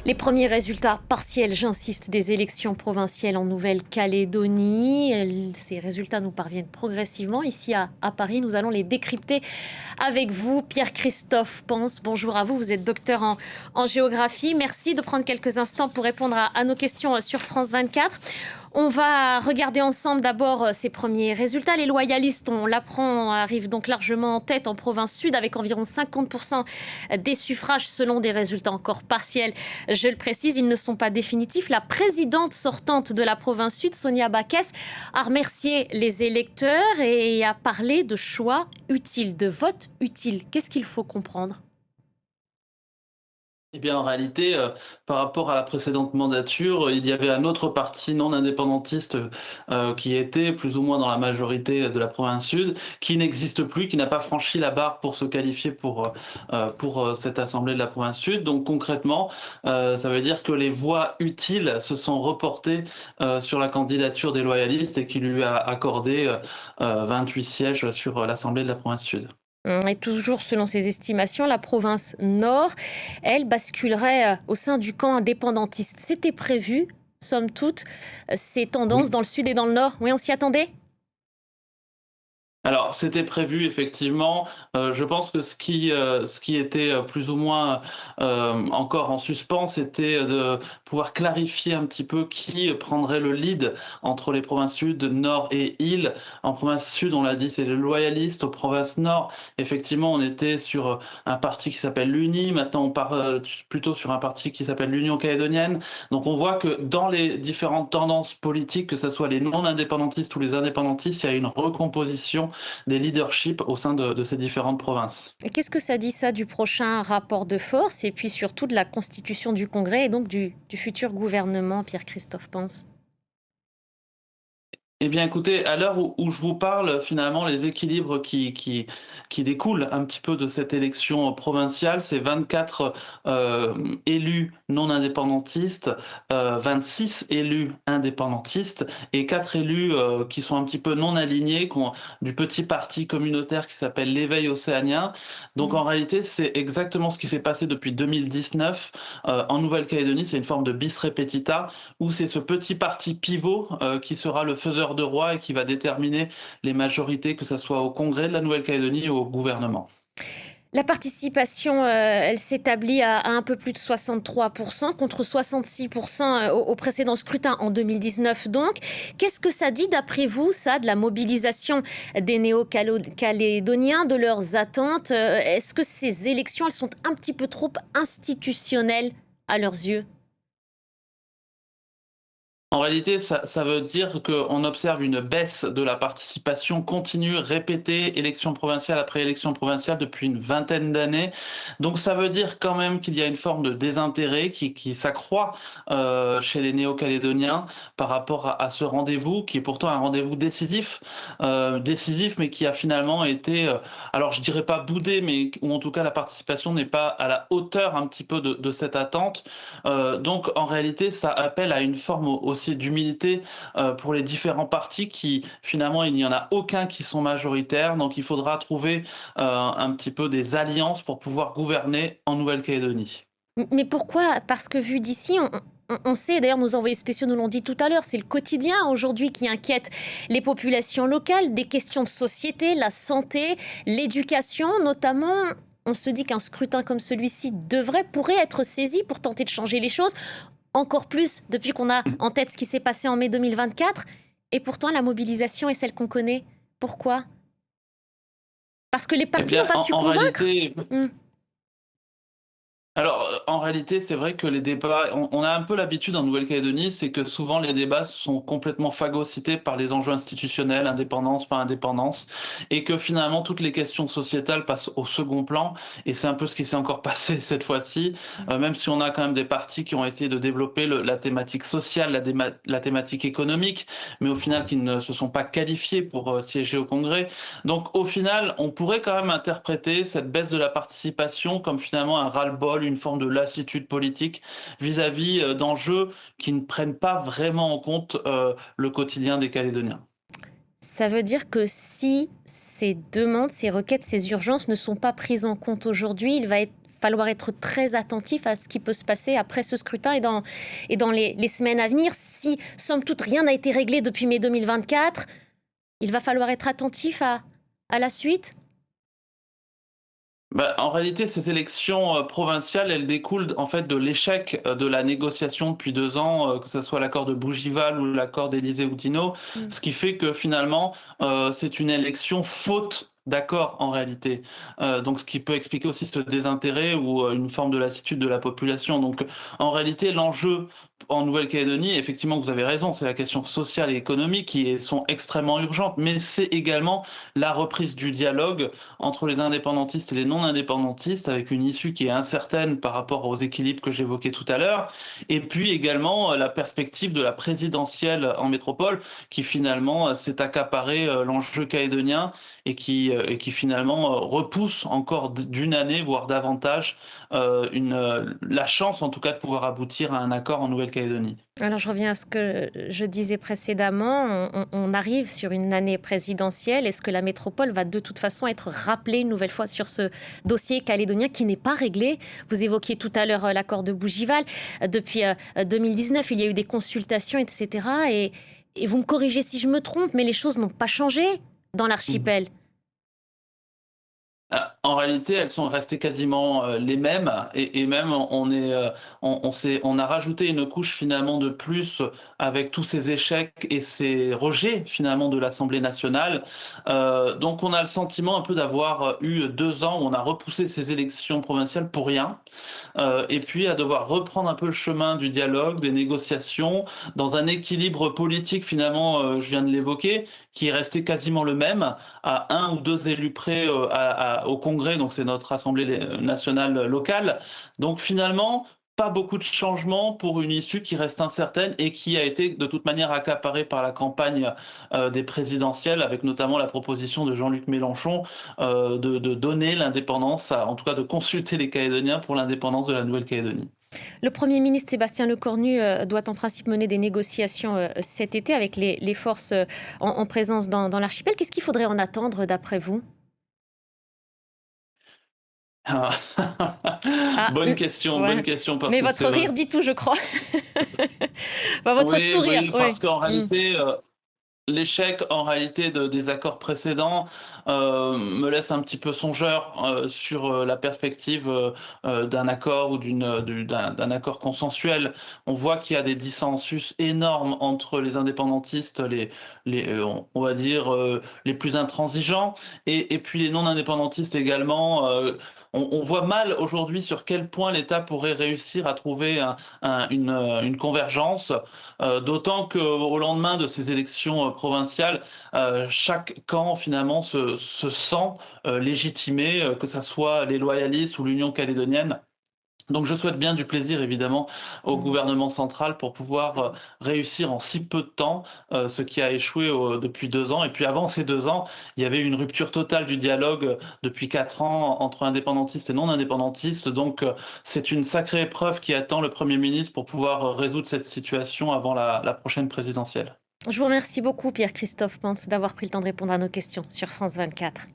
Les premiers résultats partiels, j'insiste, des élections provinciales en Nouvelle-Calédonie. Ces résultats nous parviennent progressivement. Ici à Paris, nous allons les décrypter avec vous. Pierre-Christophe Pense, bonjour à vous. Vous êtes docteur en géographie. Merci de prendre quelques instants pour répondre à nos questions sur France 24. On va regarder ensemble d'abord ces premiers résultats. Les loyalistes, on l'apprend, arrivent donc largement en tête en province sud avec environ 50% des suffrages selon des résultats encore partiels. Je le précise, ils ne sont pas définitifs. La présidente sortante de la province sud, Sonia Backès, a remercié les électeurs et a parlé de choix utiles, de vote utile. Qu'est-ce qu'il faut comprendre ? Eh bien, en réalité, par rapport à la précédente mandature, il y avait un autre parti non indépendantiste, qui était plus ou moins dans la majorité de la province sud, qui n'existe plus, qui n'a pas franchi la barre pour se qualifier pour cette assemblée de la province sud. Donc concrètement, ça veut dire que les voix utiles se sont reportées, sur la candidature des loyalistes et qui lui a accordé, 28 sièges sur l'assemblée de la province sud. Et toujours selon ses estimations, la province nord, elle, basculerait au sein du camp indépendantiste. C'était prévu, somme toute, ces tendances Oui. dans le sud et dans le nord. Oui, on s'y attendait ? Alors, c'était prévu effectivement. Je pense que ce qui était, plus ou moins, encore en suspens, c'était de pouvoir clarifier un petit peu qui prendrait le lead entre les provinces sud, nord et île. En province sud, on l'a dit, c'est les loyalistes. Aux provinces nord, effectivement, on était sur, un parti qui s'appelle l'UNI. Maintenant, on part, plutôt sur un parti qui s'appelle l'Union calédonienne. Donc on voit que dans les différentes tendances politiques, que ce soit les non-indépendantistes ou les indépendantistes, il y a une recomposition des leaderships au sein de ces différentes provinces. Et qu'est-ce que ça dit, ça, du prochain rapport de force et puis surtout de la constitution du Congrès et donc du futur gouvernement, Pierre-Christophe Pense ? Eh bien, écoutez, à l'heure où je vous parle, finalement, les équilibres qui découlent un petit peu de cette élection provinciale, c'est 24 élus non indépendantistes, 26 élus indépendantistes et 4 élus qui sont un petit peu non alignés, du petit parti communautaire qui s'appelle l'Éveil océanien. Donc, en réalité, c'est exactement ce qui s'est passé depuis 2019 en Nouvelle-Calédonie. C'est une forme de bis repetita où c'est ce petit parti pivot qui sera le faiseur de roi et qui va déterminer les majorités, que ce soit au Congrès de la Nouvelle-Calédonie ou au gouvernement. La participation, elle s'établit à un peu plus de 63% contre 66% au précédent scrutin en 2019 donc. Qu'est-ce que ça dit d'après vous, ça, de la mobilisation des néo-calédoniens, de leurs attentes ? Est-ce que ces élections, elles sont un petit peu trop institutionnelles à leurs yeux ? En réalité, ça veut dire qu'on observe une baisse de la participation continue, répétée, élection provinciale après élection provinciale depuis une vingtaine d'années. Donc ça veut dire quand même qu'il y a une forme de désintérêt qui s'accroît chez les Néo-Calédoniens par rapport à ce rendez-vous, qui est pourtant un rendez-vous décisif, mais qui a finalement été, alors je dirais pas boudé, mais ou en tout cas la participation n'est pas à la hauteur un petit peu de cette attente. Donc en réalité, ça appelle à une forme aussi d'humilité pour les différents partis qui, finalement, il n'y en a aucun qui sont majoritaires. Donc il faudra trouver un petit peu des alliances pour pouvoir gouverner en Nouvelle-Calédonie. Mais pourquoi ? Parce que vu d'ici, on sait, d'ailleurs nos envoyés spéciaux nous l'ont dit tout à l'heure, c'est le quotidien aujourd'hui qui inquiète les populations locales, des questions de société, la santé, l'éducation notamment. On se dit qu'un scrutin comme celui-ci pourrait être saisi pour tenter de changer les choses, encore plus depuis qu'on a en tête ce qui s'est passé en mai 2024. Et pourtant, la mobilisation est celle qu'on connaît. Pourquoi ? Parce que les Eh partis n'ont bien, pas su en convaincre. réalité, alors, en réalité, c'est vrai que les débats, on a un peu l'habitude en Nouvelle-Calédonie, c'est que souvent les débats sont complètement phagocytés par les enjeux institutionnels, indépendance, pas indépendance, et que finalement toutes les questions sociétales passent au second plan, et c'est un peu ce qui s'est encore passé cette fois-ci, même si on a quand même des partis qui ont essayé de développer la thématique sociale, la thématique économique, mais au final qui ne se sont pas qualifiés pour siéger au Congrès. Donc au final, on pourrait quand même interpréter cette baisse de la participation comme finalement un ras-le-bol, une forme de lassitude politique vis-à-vis d'enjeux qui ne prennent pas vraiment en compte le quotidien des Calédoniens. Ça veut dire que si ces demandes, ces requêtes, ces urgences ne sont pas prises en compte aujourd'hui, il va falloir être très attentif à ce qui peut se passer après ce scrutin et dans les semaines à venir. Si, somme toute, rien n'a été réglé depuis mai 2024, il va falloir être attentif à la suite. Bah, en réalité, ces élections provinciales, elles découlent en fait de l'échec de la négociation depuis 2 ans, que ce soit l'accord de Bougival ou l'accord d'Élysée-Oudinot, Mm. ce qui fait que finalement, c'est une élection faute d'accord en réalité. Donc ce qui peut expliquer aussi ce désintérêt ou une forme de lassitude de la population. Donc en réalité, l'enjeu en Nouvelle-Calédonie, effectivement, vous avez raison, c'est la question sociale et économique sont extrêmement urgentes, mais c'est également la reprise du dialogue entre les indépendantistes et les non-indépendantistes, avec une issue qui est incertaine par rapport aux équilibres que j'évoquais tout à l'heure, et puis également la perspective de la présidentielle en métropole, qui finalement s'est accaparé l'enjeu calédonien et qui finalement repousse encore d'une année, voire davantage, la chance en tout cas de pouvoir aboutir à un accord en Nouvelle-Calédonie. Alors, je reviens à ce que je disais précédemment. On arrive sur une année présidentielle. Est-ce que la métropole va de toute façon être rappelée une nouvelle fois sur ce dossier calédonien qui n'est pas réglé? Vous évoquiez tout à l'heure l'accord de Bougival. Depuis 2019, il y a eu des consultations, etc. Et vous me corrigez si je me trompe, mais les choses n'ont pas changé dans l'archipel. En réalité, elles sont restées quasiment les mêmes et même on a rajouté une couche finalement de plus avec tous ces échecs et ces rejets finalement de l'Assemblée nationale. Donc on a le sentiment un peu d'avoir eu 2 ans où on a repoussé ces élections provinciales pour rien, et puis à devoir reprendre un peu le chemin du dialogue, des négociations, dans un équilibre politique finalement, je viens de l'évoquer, qui est resté quasiment le même, à 1 ou 2 élus près au Congrès, donc c'est notre Assemblée nationale locale. Donc finalement, pas beaucoup de changements pour une issue qui reste incertaine et qui a été de toute manière accaparée par la campagne des présidentielles, avec notamment la proposition de Jean-Luc Mélenchon de donner l'indépendance, en tout cas de consulter les Calédoniens pour l'indépendance de la Nouvelle-Calédonie. Le Premier ministre Sébastien Lecornu doit en principe mener des négociations cet été avec les forces en présence dans l'archipel. Qu'est-ce qu'il faudrait en attendre d'après vous? Ah. Ah, Bonne ouais. question parce Mais que c'est votre vrai. rire dit tout, je crois. Enfin, votre Oui, sourire, oui, oui. parce qu'en Mm. réalité, l'échec en réalité des accords précédents me laisse un petit peu songeur sur la perspective d'un accord ou d'un accord consensuel. On voit qu'il y a des dissensus énormes entre les indépendantistes, on va dire les plus intransigeants, et puis les non-indépendantistes également. On voit mal aujourd'hui sur quel point l'État pourrait réussir à trouver une convergence. D'autant qu'au lendemain de ces élections provinciales, chaque camp finalement se sent légitimé, que ce soit les loyalistes ou l'Union calédonienne. Donc je souhaite bien du plaisir évidemment au Mm. gouvernement central pour pouvoir réussir en si peu de temps ce qui a échoué depuis 2 ans. Et puis avant ces 2 ans, il y avait une rupture totale du dialogue depuis 4 ans entre indépendantistes et non indépendantistes. Donc c'est une sacrée épreuve qui attend le Premier ministre pour pouvoir résoudre cette situation avant la prochaine présidentielle. Je vous remercie beaucoup, Pierre-Christophe Pantz, d'avoir pris le temps de répondre à nos questions sur France 24.